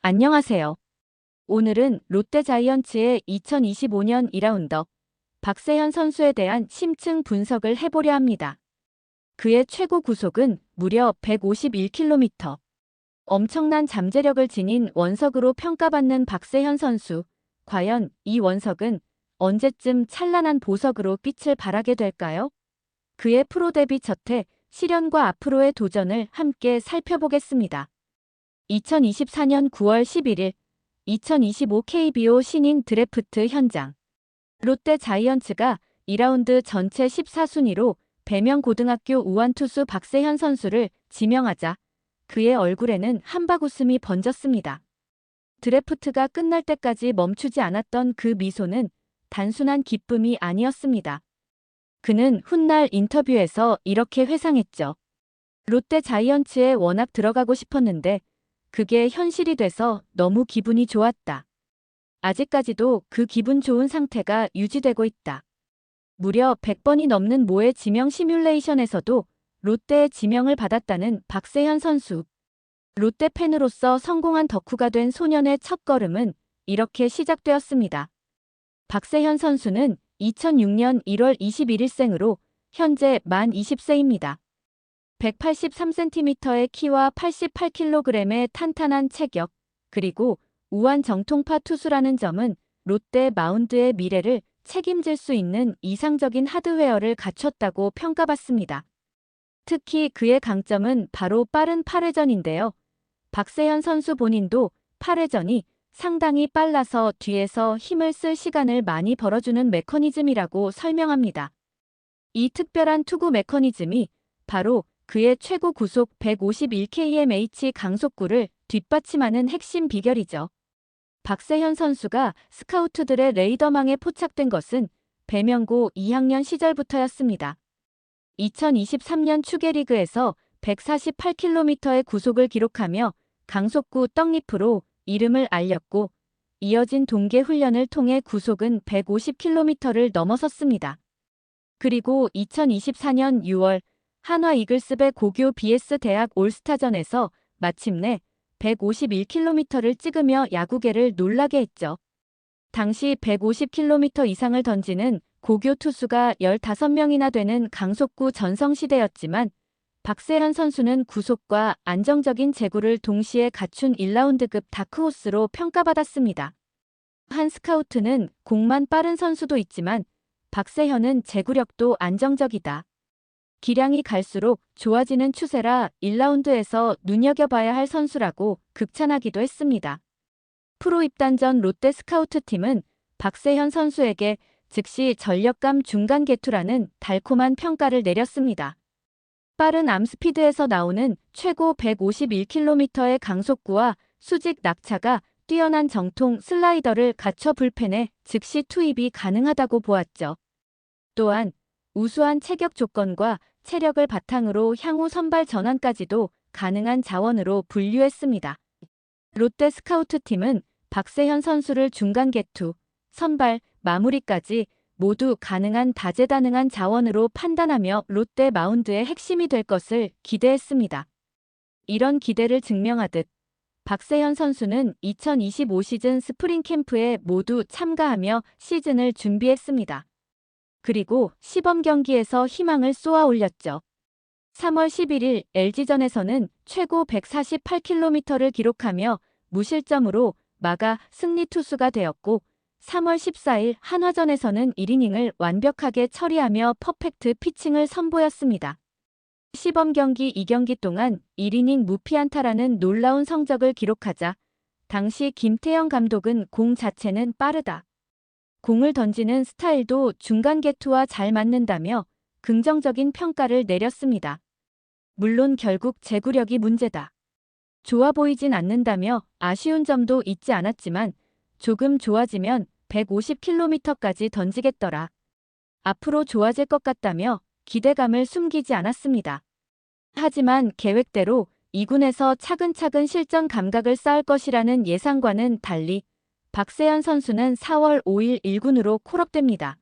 안녕하세요. 오늘은 롯데자이언츠의 2025년 2라운더 박세현 선수에 대한 심층 분석을 해보려 합니다. 그의 최고 구속은 무려 151km. 엄청난 잠재력을 지닌 원석으로 평가받는 박세현 선수. 과연 이 원석은 언제쯤 찬란한 보석으로 빛을 발하게 될까요? 그의 프로 데뷔 첫해 시련과 앞으로의 도전을 함께 살펴보겠습니다. 2024년 9월 11일 2025 KBO 신인 드래프트 현장. 롯데 자이언츠가 2라운드 전체 14순위로 배명고등학교 우완투수 박세현 선수를 지명하자 그의 얼굴에는 한박웃음이 번졌습니다. 드래프트가 끝날 때까지 멈추지 않았던 그 미소는 단순한 기쁨이 아니었습니다. 그는 훗날 인터뷰에서 이렇게 회상했죠. 롯데 자이언츠에 워낙 들어가고 싶었는데 그게 현실이 돼서 너무 기분이 좋았다. 아직까지도 그 기분 좋은 상태가 유지되고 있다. 무려 100번이 넘는 모의 지명 시뮬레이션에서도 롯데의 지명을 받았다는 박세현 선수. 롯데 팬으로서 성공한 덕후가 된 소년의 첫걸음은 이렇게 시작되었습니다. 박세현 선수는 2006년 1월 21일생으로 현재 만 20세입니다. 183cm의 키와 88kg의 탄탄한 체격, 그리고 우완 정통파 투수라는 점은 롯데 마운드의 미래를 책임질 수 있는 이상적인 하드웨어를 갖췄다고 평가받습니다. 특히 그의 강점은 바로 빠른 8회전인데요. 박세현 선수 본인도 8회전이 상당히 빨라서 뒤에서 힘을 쓸 시간을 많이 벌어주는 메커니즘이라고 설명합니다. 이 특별한 투구 메커니즘이 바로 그의 최고 구속 151kmh 강속구를 뒷받침하는 핵심 비결이죠. 박세현 선수가 스카우트들의 레이더망에 포착된 것은 배명고 2학년 시절부터였습니다. 2023년 추계리그에서 148km의 구속을 기록하며 강속구 떡잎으로 이름을 알렸고 이어진 동계 훈련을 통해 구속은 150km를 넘어섰습니다. 그리고 2024년 6월 한화 이글스배 고교 BS 대학 올스타전에서 마침내 151km를 찍으며 야구계를 놀라게 했죠. 당시 150km 이상을 던지는 고교 투수가 15명이나 되는 강속구 전성시대였지만 박세현 선수는 구속과 안정적인 제구를 동시에 갖춘 1라운드급 다크호스로 평가받았습니다. 한 스카우트는 공만 빠른 선수도 있지만 박세현은 제구력도 안정적이다. 기량이 갈수록 좋아지는 추세라 1라운드에서 눈여겨봐야 할 선수라고 극찬하기도 했습니다. 프로 입단 전 롯데 스카우트팀은 박세현 선수에게 즉시 전력감 중간 개투라는 달콤한 평가를 내렸습니다. 빠른 암스피드에서 나오는 최고 151km의 강속구와 수직 낙차가 뛰어난 정통 슬라이더를 갖춰 불펜에 즉시 투입이 가능하다고 보았죠. 또한 우수한 체격 조건과 체력을 바탕으로 향후 선발 전환까지도 가능한 자원으로 분류했습니다. 롯데 스카우트팀은 박세현 선수를 중간 개투, 선발, 마무리까지 모두 가능한 다재다능한 자원으로 판단하며 롯데 마운드의 핵심이 될 것을 기대했습니다. 이런 기대를 증명하듯 박세현 선수는 2025 시즌 스프링 캠프에 모두 참가하며 시즌을 준비했습니다. 그리고 시범 경기에서 희망을 쏘아 올렸죠. 3월 11일 LG전에서는 최고 148km를 기록하며 무실점으로 막아 승리 투수가 되었고 3월 14일 한화전에서는 1이닝을 완벽하게 처리하며 퍼펙트 피칭을 선보였습니다. 시범 경기 2경기 동안 1이닝 무피안타라는 놀라운 성적을 기록하자 당시 김태형 감독은 공 자체는 빠르다. 공을 던지는 스타일도 중간 개투와 잘 맞는다며 긍정적인 평가를 내렸습니다. 물론 결국 제구력이 문제다. 좋아 보이진 않는다며 아쉬운 점도 있지 않았지만 조금 좋아지면 150km까지 던지겠더라. 앞으로 좋아질 것 같다며 기대감을 숨기지 않았습니다. 하지만 계획대로 2군에서 차근차근 실전 감각을 쌓을 것이라는 예상과는 달리 박세현 선수는 4월 5일 1군으로 콜업됩니다.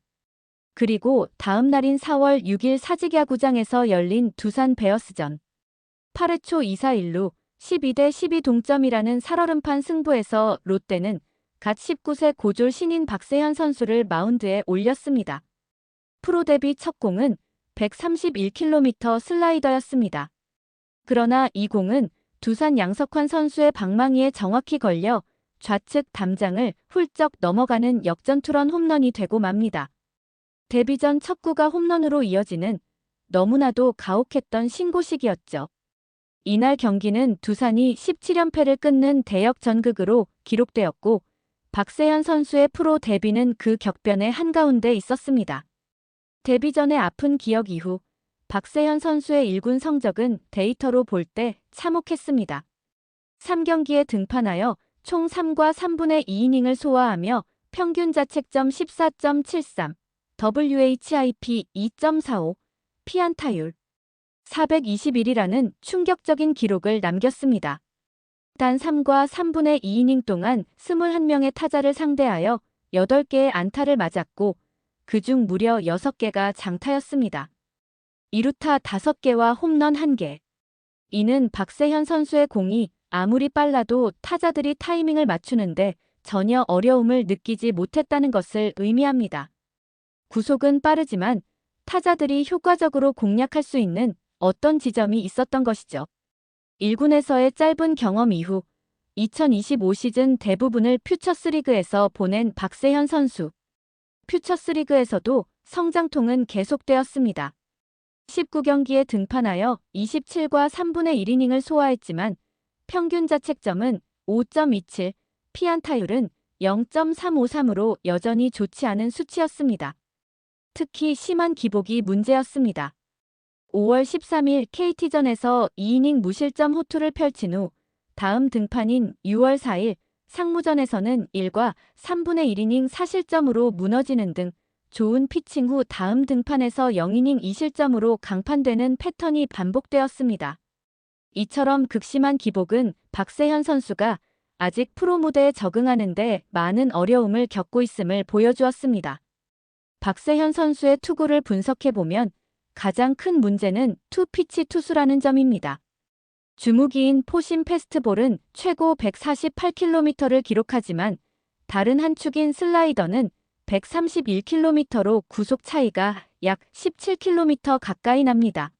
그리고 다음 날인 4월 6일 사직야구장에서 열린 두산 베어스전 8회 초 2사 1루 12대 12 동점이라는 살얼음판 승부에서 롯데는 갓 19세 고졸 신인 박세현 선수를 마운드에 올렸습니다. 프로 데뷔 첫 공은 131km 슬라이더였습니다. 그러나 이 공은 두산 양석환 선수의 방망이에 정확히 걸려 좌측 담장을 훌쩍 넘어가는 역전투런 홈런이 되고 맙니다. 데뷔 전 첫 구가 홈런으로 이어지는 너무나도 가혹했던 신고식이었죠. 이날 경기는 두산이 17연패를 끊는 대역전극으로 기록되었고 박세현 선수의 프로 데뷔는 그 격변의 한가운데 있었습니다. 데뷔 전의 아픈 기억 이후 박세현 선수의 1군 성적은 데이터로 볼 때 참혹했습니다. 3경기에 등판하여 총 3과 3분의 2이닝을 소화하며 평균 자책점 14.73, WHIP 2.45, 피안타율 421이라는 충격적인 기록을 남겼습니다. 단 3과 3분의 2이닝 동안 21명의 타자를 상대하여 8개의 안타를 맞았고 그중 무려 6개가 장타였습니다. 2루타 5개와 홈런 1개. 이는 박세현 선수의 공이 아무리 빨라도 타자들이 타이밍을 맞추는데 전혀 어려움을 느끼지 못했다는 것을 의미합니다. 구속은 빠르지만 타자들이 효과적으로 공략할 수 있는 어떤 지점이 있었던 것이죠. 1군에서의 짧은 경험 이후 2025 시즌 대부분을 퓨처스리그에서 보낸 박세현 선수. 퓨처스리그에서도 성장통은 계속되었습니다. 19경기에 등판하여 27과 3분의 1이닝을 소화했지만 평균 자책점은 5.27, 피안타율은 0.353으로 여전히 좋지 않은 수치였습니다. 특히 심한 기복이 문제였습니다. 5월 13일 KT전에서 2이닝 무실점 호투를 펼친 후 다음 등판인 6월 4일 상무전에서는 1과 3분의 1이닝 4실점으로 무너지는 등 좋은 피칭 후 다음 등판에서 0이닝 2실점으로 강판되는 패턴이 반복되었습니다. 이처럼 극심한 기복은 박세현 선수가 아직 프로 무대에 적응하는 데 많은 어려움을 겪고 있음을 보여주었습니다. 박세현 선수의 투구를 분석해보면 가장 큰 문제는 투피치 투수라는 점입니다. 주무기인 포심 패스트볼은 최고 148km를 기록하지만 다른 한 축인 슬라이더는 131km로 구속 차이가 약 17km 가까이 납니다.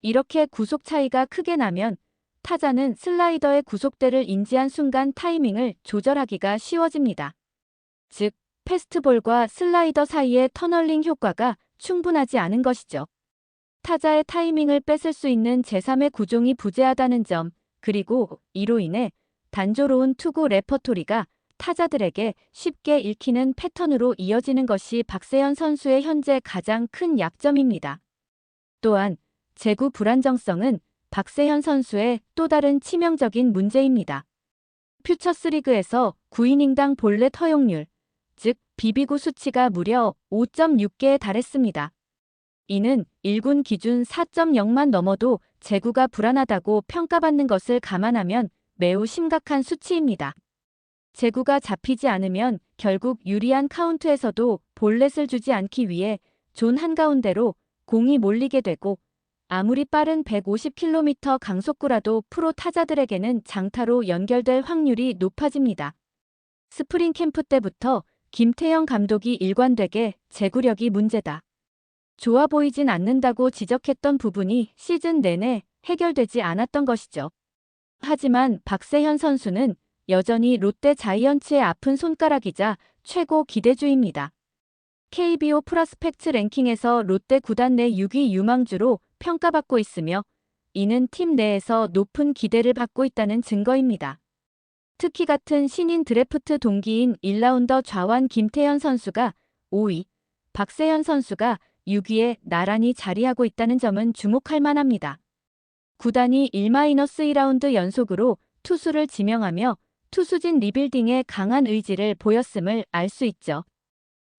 이렇게 구속 차이가 크게 나면 타자는 슬라이더의 구속대를 인지한 순간 타이밍을 조절하기가 쉬워집니다. 즉, 패스트볼과 슬라이더 사이의 터널링 효과가 충분하지 않은 것이죠. 타자의 타이밍을 뺏을 수 있는 제3의 구종이 부재하다는 점, 그리고 이로 인해 단조로운 투구 레퍼토리가 타자들에게 쉽게 읽히는 패턴으로 이어지는 것이 박세현 선수의 현재 가장 큰 약점입니다. 또한 제구 불안정성은 박세현 선수의 또 다른 치명적인 문제입니다. 퓨처스리그에서 9이닝당 볼넷 허용률, 즉 비비구 수치가 무려 5.6개에 달했습니다. 이는 1군 기준 4.0만 넘어도 제구가 불안하다고 평가받는 것을 감안하면 매우 심각한 수치입니다. 제구가 잡히지 않으면 결국 유리한 카운트에서도 볼넷을 주지 않기 위해 존 한가운데로 공이 몰리게 되고 아무리 빠른 150km 강속구라도 프로 타자들에게는 장타로 연결될 확률이 높아집니다. 스프링 캠프 때부터 김태형 감독이 일관되게 제구력이 문제다. 좋아 보이진 않는다고 지적했던 부분이 시즌 내내 해결되지 않았던 것이죠. 하지만 박세현 선수는 여전히 롯데 자이언츠의 아픈 손가락이자 최고 기대주입니다. KBO 프로스펙트 랭킹에서 롯데 구단 내 6위 유망주로 평가받고 있으며 이는 팀 내에서 높은 기대를 받고 있다는 증거입니다. 특히 같은 신인 드래프트 동기인 1라운더 좌완 김태현 선수가 5위, 박세현 선수가 6위에 나란히 자리하고 있다는 점은 주목할 만합니다. 구단이 1-2라운드 연속으로 투수를 지명하며 투수진 리빌딩에 강한 의지를 보였음을 알 수 있죠.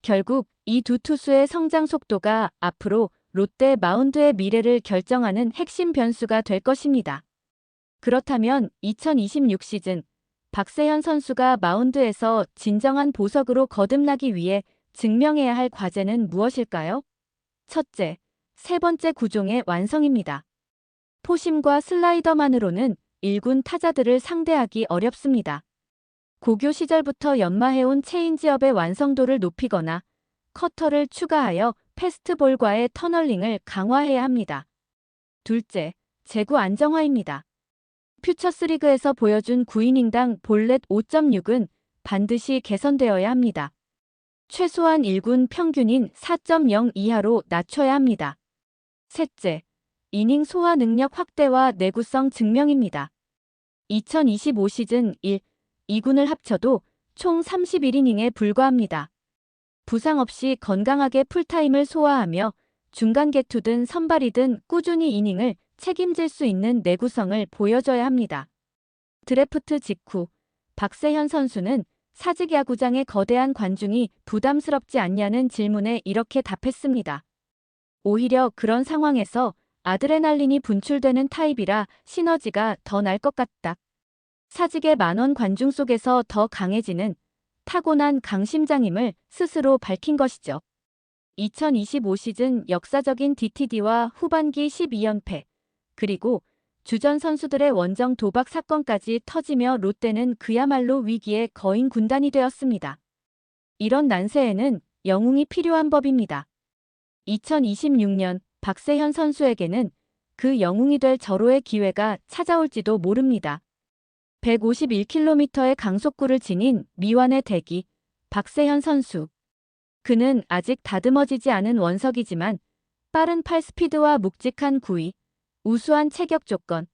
결국 이 두 투수의 성장 속도가 앞으로 롯데 마운드의 미래를 결정하는 핵심 변수가 될 것입니다. 그렇다면 2026 시즌 박세현 선수가 마운드에서 진정한 보석으로 거듭나기 위해 증명해야 할 과제는 무엇일까요? 첫째, 세 번째 구종의 완성입니다. 포심과 슬라이더만으로는 1군 타자들을 상대하기 어렵습니다. 고교 시절부터 연마해온 체인지업의 완성도를 높이거나 커터를 추가하여 패스트볼과의 터널링을 강화해야 합니다. 둘째, 제구 안정화입니다. 퓨처스리그에서 보여준 9이닝당 볼넷 5.6은 반드시 개선되어야 합니다. 최소한 1군 평균인 4.0 이하로 낮춰야 합니다. 셋째, 이닝 소화 능력 확대와 내구성 증명입니다. 2025 시즌 1, 2군을 합쳐도 총 31이닝에 불과합니다. 부상 없이 건강하게 풀타임을 소화하며 중간 개투든 선발이든 꾸준히 이닝을 책임질 수 있는 내구성을 보여줘야 합니다. 드래프트 직후 박세현 선수는 사직야구장의 거대한 관중이 부담스럽지 않냐는 질문에 이렇게 답했습니다. 오히려 그런 상황에서 아드레날린이 분출되는 타입이라 시너지가 더 날 것 같다. 사직의 만원 관중 속에서 더 강해지는 타고난 강심장임을 스스로 밝힌 것이죠. 2025 시즌 역사적인 DTD와 후반기 12연패, 그리고 주전 선수들의 원정 도박 사건까지 터지며 롯데는 그야말로 위기의 거인 군단이 되었습니다. 이런 난세에는 영웅이 필요한 법입니다. 2026년 박세현 선수에게는 그 영웅이 될 절호의 기회가 찾아올지도 모릅니다. 151km의 강속구를 지닌 미완의 대기, 박세현 선수. 그는 아직 다듬어지지 않은 원석이지만 빠른 팔 스피드와 묵직한 구위, 우수한 체격 조건,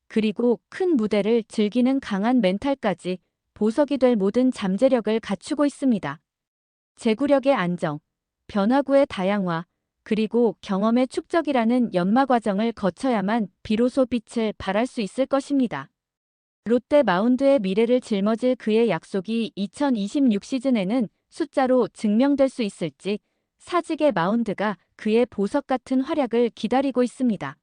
그리고 큰 무대를 즐기는 강한 멘탈까지 보석이 될 모든 잠재력을 갖추고 있습니다. 제구력의 안정, 변화구의 다양화, 그리고 경험의 축적이라는 연마 과정을 거쳐야만 비로소 빛을 발할 수 있을 것입니다. 롯데 마운드의 미래를 짊어질 그의 약속이 2026 시즌에는 숫자로 증명될 수 있을지 사직의 마운드가 그의 보석 같은 활약을 기다리고 있습니다.